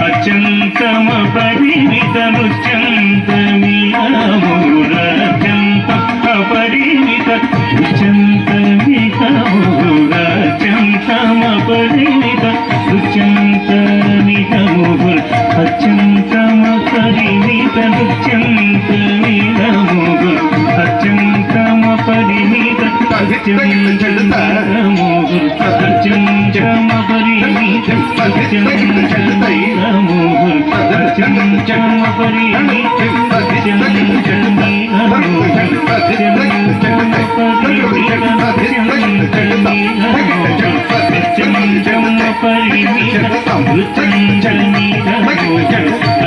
అత్యంతమ పరిమిత నృత్యంతమియమురత్యంత అపరిమిత నృత్యంతమికమురత్యంతమ పరిమిత నృత్యంతమికముర అత్యంతమ పరిమిత నృత్యంతమికముర అత్యంతమ పరిమిత నృత్యంతమికముర అత్యంతమ పరిమిత అత్యంతమ పరిమిత నృత్యంతమిరముహుర్ అత్యంతమ పరిమిత నృత్యంతమిరముహుర్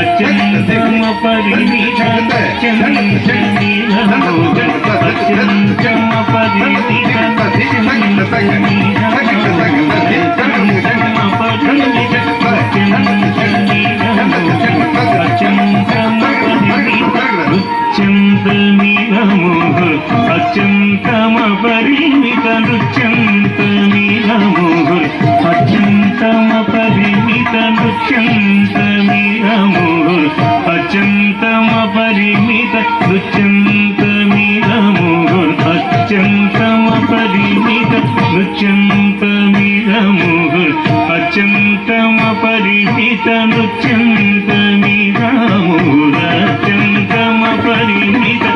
అత్యంతమ పరిమిత నృత్యంతమిరముహుర్ అత్యంతమ పరిమిత నృత్యంతమిరముహుర్ అత్యంతమ పరిమిత నృత్యంతమిరముహుర్ అత్యంతమ పరిమిత నృత్యంతమిరముహుర్ అత్యంతమ పరిమిత నృత్యంతమిరముహుర్ అత్యంతమ పరిమిత నృత్యంతమిరముహుర్ అత్యంతమ పరిమిత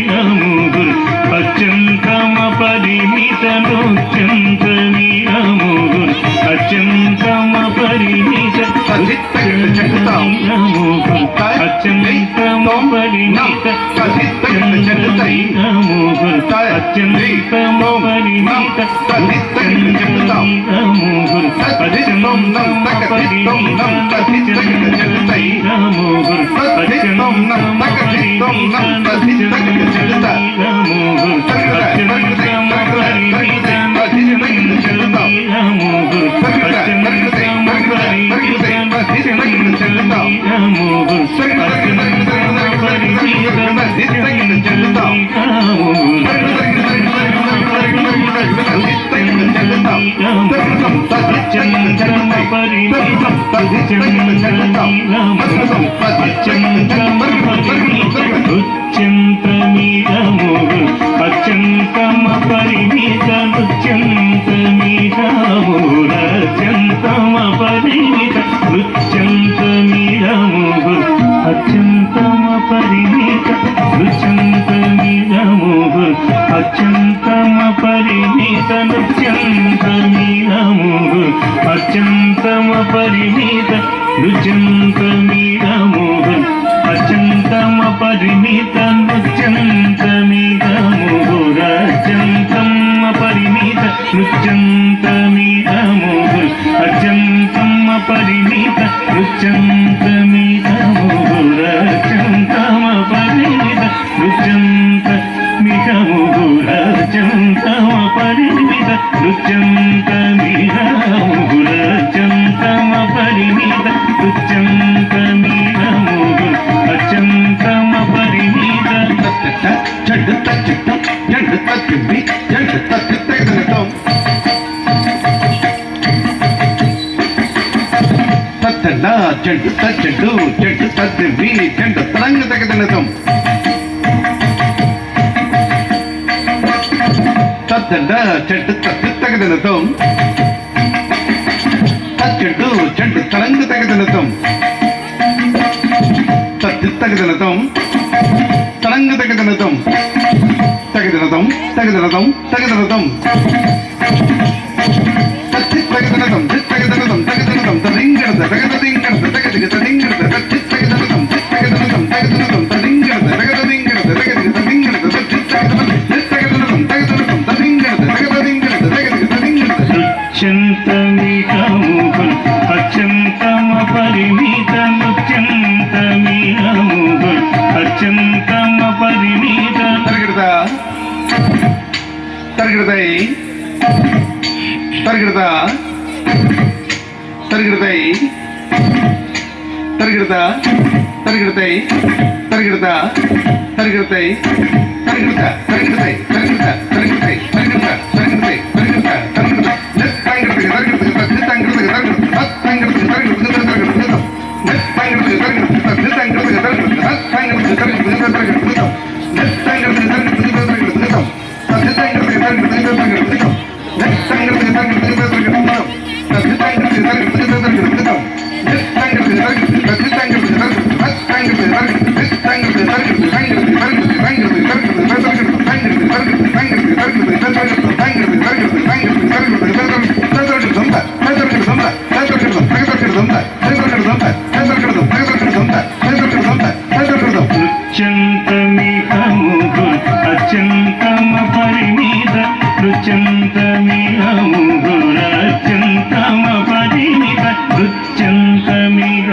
నృత్యంతమిరముహుర్ అత్యంతమ పరిమిత నృత్యంతమిరముహుర్ అత్యంతమ పరిమిత నృత్యంతమిరముహుర్ అత్యంతమ అత్యంతమ పరిమిత నృత్యంతమిరముహుర్ అత్యంతమ పరిమిత నృత్యంతమిరముహుర్ అత్యంతమ పరిమిత నృత్యంతమిరముహుర్ అత్యంతమ పరిమిత నృత్యంతమిరముహుర్ అత్యంతమ పరిమిత నృత్యంతమిరముహుర్ అత్యంతమ పరిమిత నృత్యంతమిరముహుర్ అత్యంతమ పరిమిత నృత్యంతమిరముహుర్ అత్యంతమ పరిమిత నృత్యంతమిరముహుర్ అత్యంతమ పరిమిత నృత్యంతమిరముహుర్ అత్యంతమ పరిమిత నృత్యంతమిరముహుర్ అత్యంతమ పరిమిత నృత్యంతమిరముహుర్ అత్యంతమ పరిమిత చెడ్డు తచ్చిట్టు చెడ్డు తచ్చింది చెడ్డు తచ్చి తగ్గడం తచ్చండ చెడ్డు తచ్చండు చెడ్డు తద్దివి చెడ్డు తలంగ తగ్గదనతం తచ్చండ చెడ్డు తచ్చి తగ్గదనతం తచ్చండు చెడ్డు తలంగ తగ్గదనతం తచ్చి తగ్గదనతం తలంగ తగ్గదనతం తగదనతం తగదనతం తగదనతం తచ్చి తగదనతం చిత్తగదనతం తగదనతం తరింగడత తగదరింగడత తగదిగ తరింగడత తచ్చి తగదనతం చిత్తగదనతం తగదనతం తరింగడత తగదరింగడత తగదిగ తరింగడత తచ్చి తగదనతం చిత్తగదనతం తగదనతం తరింగడత తగదరింగడత తగదిగ తరింగడత నృత్యంతమిరముహుర్ అత్యంతమ పరిమిత నృత్యంతమిరముహుర్ అత్యంతమ పరిమిత తరగడతాయి తరగడతా తరగడతాయి తరిగిడతా తరిగిడతాయి తరిగిడతా తరిగిడతాయి తరిగిడతా తరిగిడతాయి తరిగిడతా తరిగిడతాయి తరిగిడతా తరిగిడతాయి తరిగిడతా తరిగిడతా నెట్ తాంగిడతాయి తరిగిడతా నెట్ తాంగిడతాయి తరిగిడతా తాంగిడతాయి తరిగిడతా తరిగిడతా నెట్ తాంగిడతాయి తరిగిడతా నెట్ తాంగిడతాయి తరిగిడతా తాంగిడతాయి తరిగిడతా తరిగిడతా నెట్ తాంగిడతాయి తరిగిడతా తరిగిడతా నెట్ తాంగిడతాయి తరిగిడతా తరిగిడతా నెట్ తాంగిడతాయి తరిగిడతా తరిగిడతా రుచ్యంతమిహముగు అత్యంతమ పరిమిత రుచ్యంతమిహముగు అత్యంతమ పరిమిత రుచ్యంతమిహ